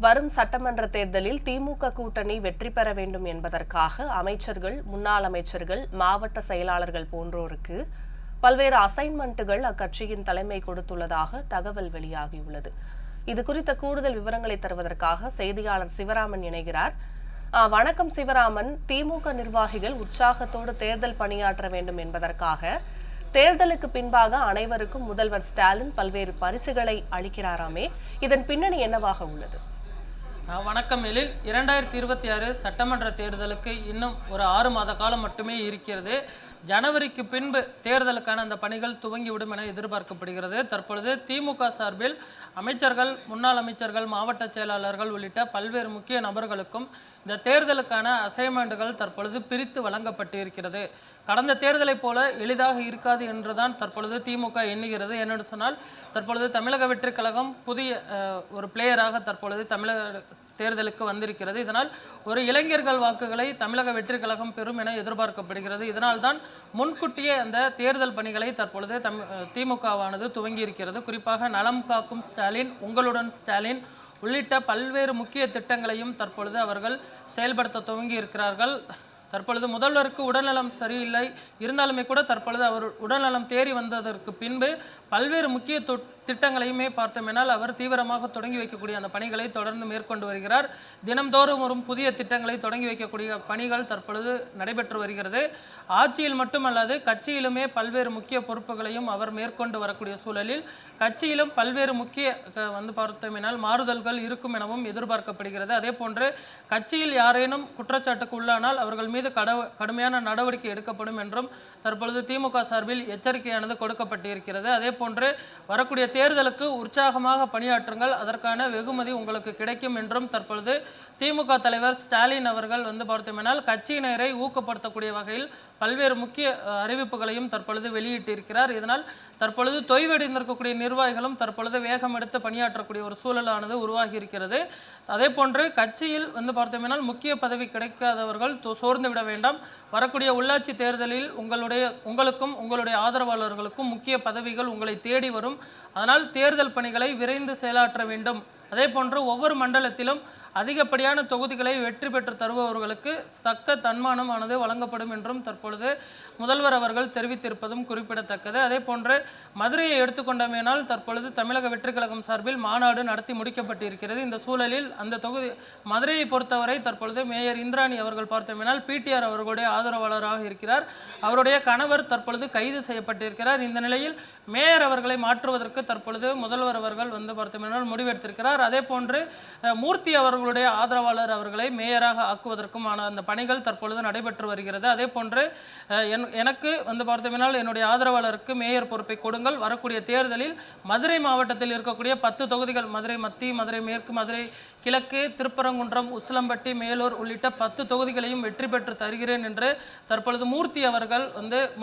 வரும் சட்டமன்ற தேர்தலில் திமுக கூட்டணி வெற்றி பெற வேண்டும் என்பதற்காக அமைச்சர்கள், முன்னாள் அமைச்சர்கள், மாவட்ட செயலாளர்கள் போன்றோருக்கு பல்வேறு அசைன்மெண்ட்டுகள் அக்கட்சியின் தலைமை கொடுத்துள்ளதாக தகவல் வெளியாகியுள்ளது. இது குறித்த கூடுதல் விவரங்களை தருவதற்காக செய்தியாளர் சிவராமன் இணைகிறார். வணக்கம் சிவராமன். திமுக நிர்வாகிகள் உற்சாகத்தோடு தேர்தல் பணியாற்ற வேண்டும் என்பதற்காக தேர்தலுக்கு பின்பாக அனைவருக்கும் முதல்வர் ஸ்டாலின் பல்வேறு பரிசுகளை அளிக்கிறாராமே, இதன் பின்னணி என்னவாக உள்ளது? வணக்கம் எழில். 2026 சட்டமன்ற தேர்தலுக்கு இன்னும் ஒரு 6 மாத காலம் மட்டுமே இருக்கிறது. ஜனவரிக்கு பின்பு தேர்தலுக்கான அந்த பணிகள் துவங்கிவிடும் என எதிர்பார்க்கப்படுகிறது. தற்பொழுது திமுக சார்பில் அமைச்சர்கள், முன்னாள் அமைச்சர்கள், மாவட்ட செயலாளர்கள் உள்ளிட்ட பல்வேறு முக்கிய நபர்களுக்கும் இந்த தேர்தலுக்கான அசைன்மெண்ட்டுகள் தற்பொழுது பிரித்து வழங்கப்பட்டிருக்கிறது. கடந்த தேர்தலை போல எளிதாக இருக்காது என்றுதான் தற்பொழுது திமுக எண்ணுகிறது. என்னென்னு சொன்னால், தற்பொழுது தமிழக வெற்றி கழகம் புதிய ஒரு பிளேயராக தற்பொழுது தமிழக தேர்தலுக்கு வந்திருக்கிறது. இதனால் ஒரு இளைஞர்கள் வாக்குகளை தமிழக வெற்றி கழகம் பெறும் என எதிர்பார்க்கப்படுகிறது. இதனால் தான் முன்கூட்டியே அந்த தேர்தல் பணிகளை தற்பொழுது திமுகவானது துவங்கி இருக்கிறது. குறிப்பாக நலம் காக்கும் ஸ்டாலின், உங்களுடன் ஸ்டாலின் உள்ளிட்ட பல்வேறு முக்கிய திட்டங்களையும் தற்பொழுது அவர்கள் செயல்படுத்த துவங்கி இருக்கிறார்கள். தற்பொழுது முதல்வருக்கு உடல்நலம் சரியில்லை இருந்தாலுமே கூட தற்பொழுது அவர் உடல்நலம் தேறி வந்ததற்கு பின்பு பல்வேறு முக்கிய திட்டங்களையுமே பார்த்தோமெனால் அவர் தீவிரமாக தொடங்கி வைக்கக்கூடிய அந்த பணிகளை தொடர்ந்து மேற்கொண்டு வருகிறார். தினம்தோறும் வரும் புதிய திட்டங்களை தொடங்கி வைக்கக்கூடிய பணிகள் தற்பொழுது நடைபெற்று வருகிறது. ஆட்சியில் மட்டுமல்லாது கட்சியிலுமே பல்வேறு முக்கிய பொறுப்புகளையும் அவர் மேற்கொண்டு வரக்கூடிய சூழலில் கட்சியிலும் பல்வேறு முக்கிய பார்த்தோமெனால் மாறுதல்கள் இருக்கும் எனவும் எதிர்பார்க்கப்படுகிறது. அதே போன்று கட்சியில் யாரேனும் குற்றச்சாட்டுக்கு உள்ளானால் அவர்கள் மீது கடுமையான நடவடிக்கை எடுக்கப்படும் என்றும் தற்பொழுது திமுக சார்பில் எச்சரிக்கையானது கொடுக்கப்பட்டிருக்கிறது. அதே போன்று வரக்கூடிய தேர்தலுக்கு உற்சாகமாக பணியாற்றுங்கள், அதற்கான வெகுமதி உங்களுக்கு கிடைக்கும் என்றும் தற்பொழுது திமுக தலைவர் ஸ்டாலின் அவர்கள் பார்த்தோம்னால் கட்சியினரை ஊக்கப்படுத்தக்கூடிய வகையில் பல்வேறு முக்கிய அறிவிப்புகளையும் தற்பொழுது வெளியிட்டிருக்கிறார். இதனால் தற்பொழுது தொய்வடைந்திருக்கக்கூடிய நிர்வாகிகளும் தற்பொழுது வேகம் எடுத்து பணியாற்றக்கூடிய ஒரு சூழலானது உருவாகி இருக்கிறது. அதே போன்று கட்சியில் பார்த்தோம்னால் முக்கிய பதவி கிடைக்காதவர்கள் சோர்ந்து விட வேண்டாம். வரக்கூடிய உள்ளாட்சி தேர்தலில் உங்களுக்கும் உங்களுடைய ஆதரவாளர்களுக்கும் முக்கிய பதவிகள் உங்களை தேடி வரும். அதனால் தேர்தல் பணிகளை விரைந்து செயலாற்ற வேண்டும். அதே போன்று ஒவ்வொரு மண்டலத்திலும் அதிகப்படியான தொகுதிகளை வெற்றி பெற்று தருபவர்களுக்கு தக்க தன்மானமானது வழங்கப்படும் என்றும் தற்பொழுது முதல்வர் அவர்கள் தெரிவித்திருப்பதும் குறிப்பிடத்தக்கது. அதே போன்று மதுரையை எடுத்துக்கொண்டோமேனால் தற்பொழுது தமிழக வெற்றி கழகம் சார்பில் மாநாடு நடத்தி முடிக்கப்பட்டிருக்கிறது. இந்த சூழலில் அந்த தொகுதி மதுரையை பொறுத்தவரை தற்பொழுது மேயர் இந்திராணி அவர்கள் பார்த்தோமேனால் பிடிஆர் அவர்களுடைய ஆதரவாளராக இருக்கிறார். அவருடைய கணவர் தற்பொழுது கைது செய்யப்பட்டிருக்கிறார். இந்த நிலையில் மேயர் அவர்களை மாற்றுவதற்கு தற்பொழுது முதல்வர் அவர்கள் பார்த்தோமேனால் முடிவெடுத்திருக்கிறார். அதே போன்று மூர்த்தி அவர்களுடைய ஆதரவாளர் அவர்களை மேயராக ஆக்குவதற்குமான அந்த பணிகள் தற்பொழுது நடைபெற்று வருகிறது. அதே போன்று எனக்கு பார்த்தோம்னால் என்னுடைய ஆதரவாளருக்கு மேயர் பொறுப்பை கொடுங்கள். வரக்கூடிய தேர்தலில் மதுரை மாவட்டத்தில் இருக்கக்கூடிய 10 தொகுதிகள், மதுரை மத்தி, மதுரை மேற்கு, மதுரை கிழக்கு, திருப்பரங்குன்றம், உசிலம்பட்டி, மேலூர் உள்ளிட்ட 10 தொகுதிகளையும் வெற்றி பெற்று தருகிறேன் என்று தற்பொழுது மூர்த்தி அவர்கள்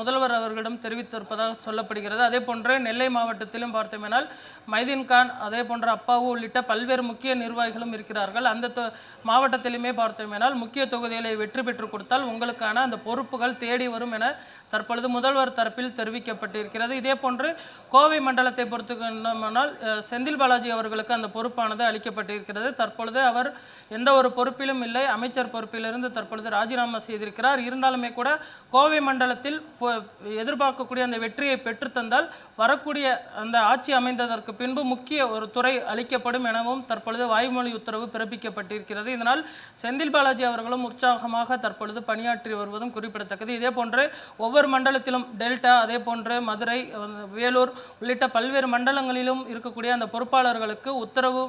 முதல்வர் அவர்களிடம் தெரிவித்திருப்பதாக சொல்லப்படுகிறது. அதே போன்று நெல்லை மாவட்டத்திலும் பார்த்தோம்னால் மைதீன்கான், அதே போன்ற அப்பாவு உள்ளிட்ட பல்வேறு முக்கிய நிர்வாகிகளும் இருக்கிறார்கள். அந்த மாவட்டத்திலுமே பார்த்தோமேனால் முக்கிய தொகுதிகளை வெற்றி பெற்று கொடுத்தால் உங்களுக்கான அந்த பொறுப்புகள் தேடி வரும் என தற்பொழுது முதல்வர் தரப்பில் தெரிவிக்கப்பட்டிருக்கிறது. இதே போன்று கோவை மண்டலத்தை பொறுத்துக்கொண்டோமானால் செந்தில் பாலாஜி அவர்களுக்கு அந்த பொறுப்பானது அளிக்கப்பட்டிருக்கிறது. தற்பொழுது அவர் எந்த ஒரு பொறுப்பிலும் இல்லை, அமைச்சர் பொறுப்பிலிருந்து தற்பொழுது ராஜினாமா செய்திருக்கிறார். இருந்தாலுமே கூட கோவை மண்டலத்தில் எதிர்பார்க்கக்கூடிய அந்த வெற்றியை பெற்றுத்தந்தால் வரக்கூடிய அந்த ஆட்சி அமைந்ததற்கு பின்பு முக்கிய ஒரு துறை அளிக்கப்படும் எனவும் தற்பொழுது வாய்மொழி உத்தரவு பிறப்பிக்கப்பட்டிருக்கிறது. இதனால் செந்தில் பாலாஜி அவர்களும் உற்சாகமாக தற்பொழுது பணியாற்றி வருவதும் குறிப்பிடத்தக்கது. இதே போன்று ஒவ்வொரு மண்டலத்திலும் டெல்டா, அதே போன்று மதுரை, வேலூர் உள்ளிட்ட பல்வேறு மண்டலங்களிலும் இருக்கக்கூடிய அந்த பொறுப்பாளர்களுக்கு உத்தரவு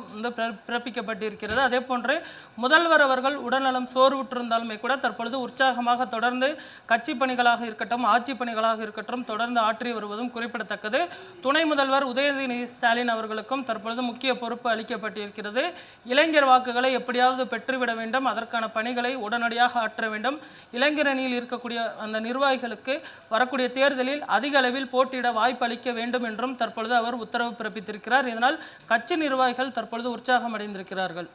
பிறப்பிக்கப்பட்டிருக்கிறது. அதே போன்று முதல்வர் அவர்கள் உடல்நலம் சோர்வுற்றிருந்தாலுமே கூட தற்பொழுது உற்சாகமாக தொடர்ந்து கட்சி பணிகளாக இருக்கட்டும், ஆட்சி பணிகளாக இருக்கட்டும் தொடர்ந்து ஆற்றி வருவதும் குறிப்பிடத்தக்கது. துணை முதல்வர் உதயநிதி ஸ்டாலின் அவர்களுக்கும் தற்பொழுது முக்கிய பொறுப்பு அளிக்கப்பட்டிருக்கிறது. இளைஞர் வாக்குகளை எப்படியாவது பெற்றுவிட வேண்டும், அதற்கான பணிகளை உடனடியாக ஆற்ற வேண்டும். இளைஞர் அணியில் இருக்கக்கூடிய அந்த நிர்வாகிகளுக்கு வரக்கூடிய தேர்தலில் அதிக அளவில் போட்டியிட வாய்ப்பு அளிக்க வேண்டும் என்றும் தற்பொழுது அவர் உத்தரவு பிறப்பித்திருக்கிறார். இதனால் கட்சி நிர்வாகிகள் தற்பொழுது உற்சாகம் அடைந்திருக்கிறார்கள்.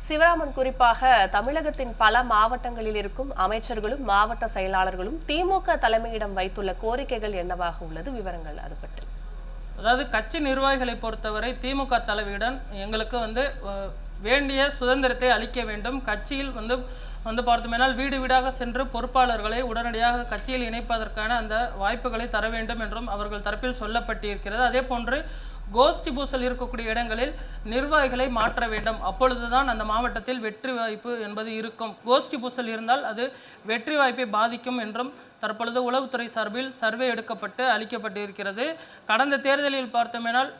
சிவராமன், குறிப்பாக தமிழகத்தின் பல மாவட்டங்களில் இருக்கும் அமைச்சர்களும் மாவட்ட செயலாளர்களும் திமுக தலைமையிடம் வைத்துள்ள கோரிக்கைகள் என்னவாக உள்ளது? விவரங்கள் அது பற்றி. அதாவது கட்சி நிர்வாகிகளை பொறுத்தவரை திமுக தலைவியுடன் எங்களுக்கு வேண்டிய சுதந்திரத்தை அளிக்க வேண்டும். கட்சியில் பார்த்தோமேனால் வீடு வீடாக சென்று பொறுப்பாளர்களை உடனடியாக கட்சியில் இணைப்பதற்கான அந்த வாய்ப்புகளை தர வேண்டும் என்றும் அவர்கள் தரப்பில் சொல்லப்பட்டிருக்கிறது. அதே போன்று கோஷ்டி பூசல் இருக்கக்கூடிய இடங்களில் நிர்வாகிகளை மாற்ற வேண்டும். அப்பொழுதுதான் அந்த மாவட்டத்தில் வெற்றி வாய்ப்பு என்பது இருக்கும். கோஷ்டி பூசல் இருந்தால் அது வெற்றி வாய்ப்பை பாதிக்கும் என்றும் தற்பொழுது உளவுத்துறை சார்பில் சர்வே எடுக்கப்பட்டு அளிக்கப்பட்டிருக்கிறது. கடந்த தேர்தலில் பார்த்தோமேனால்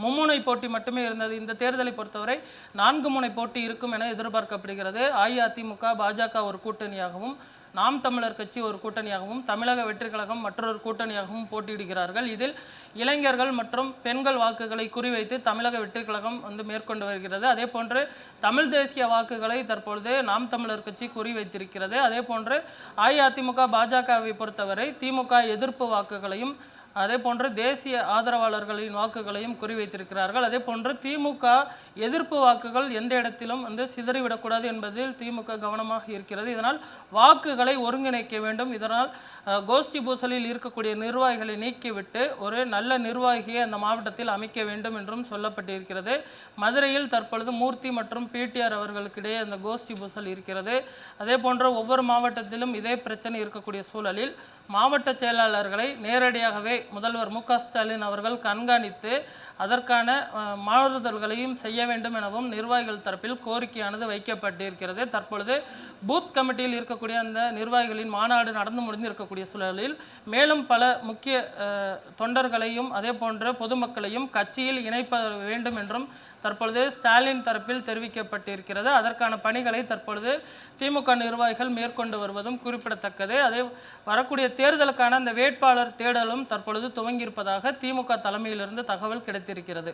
மும்முனை போட்டி மட்டுமே இருந்தது. இந்த தேர்தலை பொறுத்தவரை 4 முனை போட்டி இருக்கும் என எதிர்பார்க்கப்படுகிறது. அஇஅதிமுக, பாஜக ஒரு கூட்டணியாகவும், நாம் தமிழர் கட்சி ஒரு கூட்டணியாகவும், தமிழக வெற்றி கழகம் மற்றொரு கூட்டணியாகவும் போட்டியிடுகிறார்கள். இதில் இளைஞர்கள் மற்றும் பெண்கள் வாக்குகளை குறிவைத்து தமிழக வெற்றி கழகம் மேற்கொண்டு வருகிறது. அதே போன்று தமிழ் தேசிய வாக்குகளை தற்பொழுது நாம் தமிழர் கட்சி குறிவைத்திருக்கிறது. அதே போன்று அஇஅதிமுக, பாஜகவை பொறுத்தவரை திமுக எதிர்ப்பு வாக்குகளையும் அதே போன்று தேசிய ஆதரவாளர்களின் வாக்குகளையும் குறிவைத்திருக்கிறார்கள். அதே போன்று திமுக எதிர்ப்பு வாக்குகள் எந்த இடத்திலும் சிதறிவிடக்கூடாது என்பதில் திமுக கவனமாக இருக்கிறது. இதனால் வாக்குகளை ஒருங்கிணைக்க வேண்டும். இதனால் கோஷ்டி பூசலில் இருக்கக்கூடிய நிர்வாகிகளை நீக்கிவிட்டு ஒரு நல்ல நிர்வாகியை அந்த மாவட்டத்தில் அமைக்க வேண்டும் என்றும் சொல்லப்பட்டிருக்கிறது. மதுரையில் தற்பொழுது மூர்த்தி மற்றும் பிடிஆர் அவர்களுக்கிடையே அந்த கோஷ்டி பூசல் இருக்கிறது. அதே போன்று ஒவ்வொரு மாவட்டத்திலும் இதே பிரச்சனை இருக்கக்கூடிய சூழலில் மாவட்ட செயலாளர்களை நேரடியாகவே முதல்வர் மு க ஸ்டாலின் அவர்கள் கண்காணித்து அதற்கான மாறுதல்களையும் செய்ய வேண்டும் எனவும் நிர்வாகிகள் தரப்பில் கோரிக்கையானது வைக்கப்பட்டிருக்கிறது. தற்பொழுது பூத் கமிட்டியில் இருக்கக்கூடிய அந்த நிர்வாகிகளின் மாநாடு நடந்து முடிந்திருக்கக்கூடிய சூழலில் மேலும் பல முக்கிய தொண்டர்களையும் அதே போன்ற பொதுமக்களையும் கட்சியில் இணைப்ப வேண்டும் என்றும் தற்பொழுது ஸ்டாலின் தரப்பில் தெரிவிக்கப்பட்டிருக்கிறது. அதற்கான பணிகளை தற்பொழுது திமுக நிர்வாகிகள் மேற்கொண்டு வருவதும் குறிப்பிடத்தக்கது. அதே வரக்கூடிய தேர்தலுக்கான அந்த வேட்பாளர் தேடலும் தற்பொழுது துவங்கியிருப்பதாக திமுக தலைமையிலிருந்து தகவல் கிடைத்திருக்கிறது.